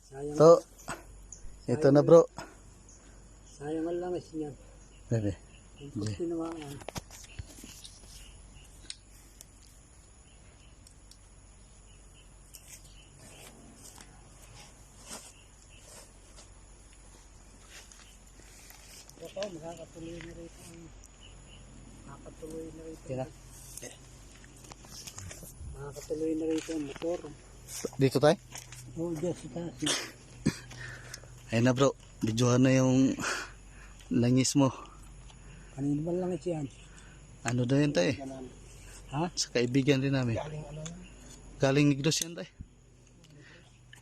Sayang, To, ito na bro. sayang ang langis niyan. Bebe. Kung tinamaan. Ito, makakatuloy na rito. Makakatuloy na rito. Tira. Makakatuloy na rito ang motor. Dito tayo? Oh, Diyos, sa taas. Ayun na bro. Videohan na yung langis mo. Kanino ba langis yan? Ano daw yan tayo? Ha? Sa kaibigan rin namin. Galing ano yan? Galing Negros yan tayo.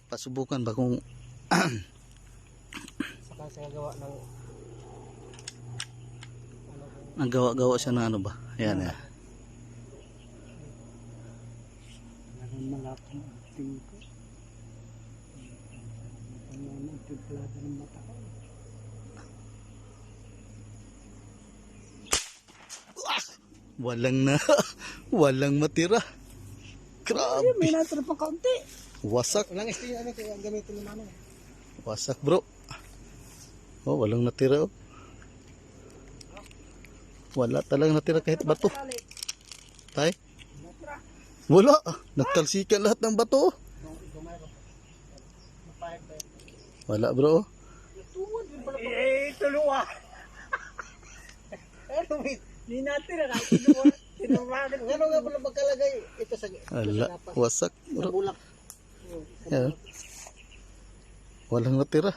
Pasubukan ba kung Saka sa gawa ng ang gawa-gawa siya ng ano ba? Ayan ya. malapit ang acting ko. Ano ang timplada ng mata ko. Walang matira. Grabe. May natira pa kaunti. Wasak. Walang isting ano kaya gamitin ng ano. Wasak bro. Oh, walang natira oh. Wala talagang natira kahit bato. Tay? Wala. Nagtalsikan lahat ng bato. Wala bro. Tuluwa. Hindi natin na tinuwagan. Gano'n nga pala magkalagay ito sa Wala. Wasak bro. bulak. Walang natira.